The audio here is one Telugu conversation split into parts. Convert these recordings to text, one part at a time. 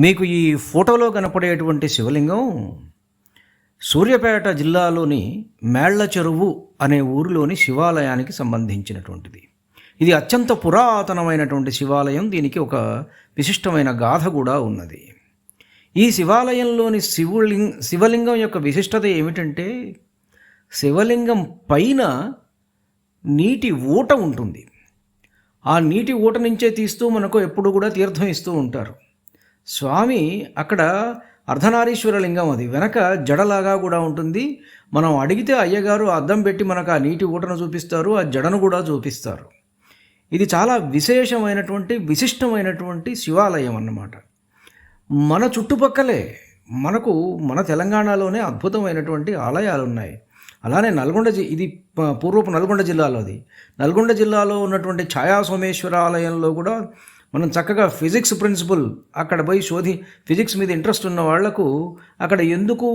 మీకు ఈ ఫోటోలో కనపడేటువంటి శివలింగం సూర్యాపేట జిల్లాలోని మేళ్ల చెరువు అనే ఊరిలోని శివాలయానికి సంబంధించినటువంటిది. ఇది అత్యంత పురాతనమైనటువంటి శివాలయం. దీనికి ఒక విశిష్టమైన గాథ కూడా ఉన్నది. ఈ శివాలయంలోని శివలింగం యొక్క విశిష్టత ఏమిటంటే, శివలింగం పైన నీటి ఊట ఉంటుంది. ఆ నీటి ఊట నుంచే తీస్తూ మనకు ఎప్పుడు కూడా తీర్థం ఇస్తూ ఉంటారు. స్వామి అక్కడ అర్ధనారీశ్వర లింగం, అది వెనక జడలాగా కూడా ఉంటుంది. మనం అడిగితే అయ్యగారు అద్దం పెట్టి మనకు ఆ నీటి ఊటను చూపిస్తారు, ఆ జడను కూడా చూపిస్తారు. ఇది చాలా విశిష్టమైనటువంటి శివాలయం అన్నమాట. మన చుట్టుపక్కలే మన తెలంగాణలోనే అద్భుతమైనటువంటి ఆలయాలు ఉన్నాయి. అలానే ఇది పూర్వపు నల్గొండ జిల్లాలోది. నల్గొండ జిల్లాలో ఉన్నటువంటి ఛాయా సోమేశ్వర ఆలయంలో కూడా మనం చక్కగా ఫిజిక్స్ ప్రిన్సిపల్ అక్కడ పోయి ఫిజిక్స్ మీద ఇంట్రెస్ట్ ఉన్న వాళ్లకు అక్కడ ఎందుకు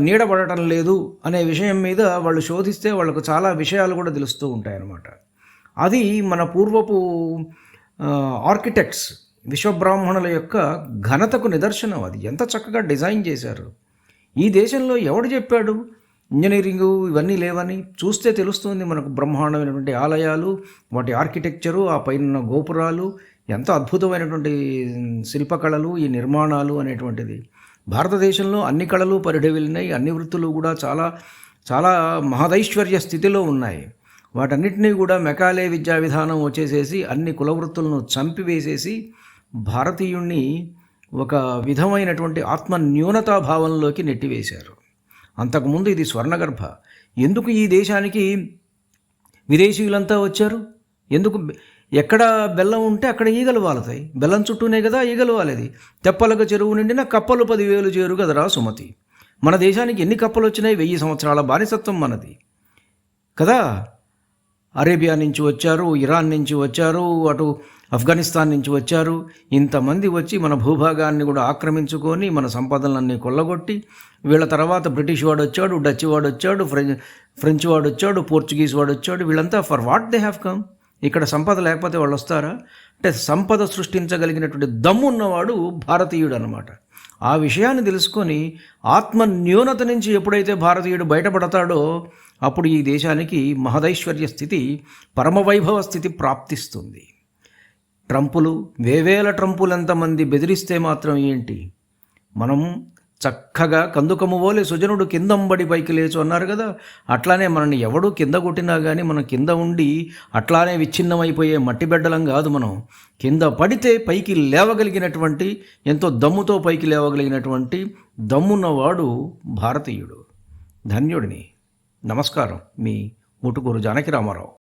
నీడబడటం లేదు అనే విషయం మీద వాళ్ళు శోధిస్తే వాళ్ళకు చాలా విషయాలు కూడా తెలుస్తూ ఉంటాయన్నమాట. అది మన పూర్వపు ఆర్కిటెక్ట్స్ విశ్వబ్రాహ్మణుల యొక్క ఘనతకు నిదర్శనం. అది ఎంత చక్కగా డిజైన్ చేశారు. ఈ దేశంలో ఎవడు చెప్పాడు ఇంజనీరింగు ఇవన్నీ లేవని? చూస్తే తెలుస్తుంది మనకు. బ్రహ్మాండమైనటువంటి ఆలయాలు, వాటి ఆర్కిటెక్చరు, ఆ పైన గోపురాలు, ఎంత అద్భుతమైనటువంటి శిల్పకళలు, ఈ నిర్మాణాలు అనేటువంటిది. భారతదేశంలో అన్ని కళలు పరిఢవిల్లినాయి. అన్ని వృత్తులు కూడా చాలా చాలా మహదైశ్వర్య స్థితిలో ఉన్నాయి. వాటన్నిటినీ కూడా మెకాలే విద్యా విధానం వచ్చేసేసి అన్ని కులవృత్తులను చంపివేసేసి భారతీయుణ్ణి ఒక విధమైనటువంటి ఆత్మ న్యూనతాభావంలోకి నెట్టివేశారు. అంతకుముందు ఇది స్వర్ణగర్భ. ఎందుకు ఈ దేశానికి విదేశీయులంతా వచ్చారు? ఎందుకు? ఎక్కడ బెల్లం ఉంటే అక్కడ ఈగలు వాలతాయి. బెల్లం చుట్టూనే కదా ఈగలు వాలేది. తెప్పలకు చెరువు నిండిన కప్పలు 10,000 చేరు కదరా సుమతి. మన దేశానికి ఎన్ని కప్పలు వచ్చినాయి? 1000 సంవత్సరాల బానిసత్వం మనది కదా. అరేబియా నుంచి వచ్చారు, ఇరాన్ నుంచి వచ్చారు, అటు ఆఫ్ఘనిస్తాన్ నుంచి వచ్చారు. ఇంతమంది వచ్చి మన భూభాగాన్ని కూడా ఆక్రమించుకొని మన సంపదలన్నీ కొల్లగొట్టి, వీళ్ళ తర్వాత బ్రిటిష్ వాడు వచ్చాడు, డచ్ వాడు వచ్చాడు, ఫ్రెంచ్ వాడు వచ్చాడు, పోర్చుగీస్ వాడు వచ్చాడు. వీళ్ళంతా for what they have come? ఇక్కడ సంపద లేకపోతే వాళ్ళు వస్తారా? అంటే సంపద సృష్టించగలిగినటువంటి దమ్ము ఉన్నవాడు భారతీయుడు అన్నమాట. ఆ విషయాన్ని తెలుసుకొని ఆత్మ న్యూనత నుంచి ఎప్పుడైతే భారతీయుడు బయటపడతాడో అప్పుడు ఈ దేశానికి మహదైశ్వర్య స్థితి, పరమవైభవ స్థితి ప్రాప్తిస్తుంది. ట్రంపులు, వేవేల ట్రంపులు ఎంతమంది బెదిరిస్తే మాత్రం ఏంటి? మనం చక్కగా కందుకము పోలే సుజనుడు కిందంబడి పైకి లేచు అన్నారు కదా. అట్లానే మనల్ని ఎవడు కింద కొట్టినా కానీ మనం కింద ఉండి అట్లానే విచ్ఛిన్నమైపోయే మట్టి బిడ్డలం కాదు. మనం కింద పడితే పైకి లేవగలిగినటువంటి, ఎంతో దమ్ముతో పైకి లేవగలిగినటువంటి దమ్మున్నవాడు భారతీయుడు. ధన్యుడిని. నమస్కారం. మీ ముటుకూరు జానకి రామారావు.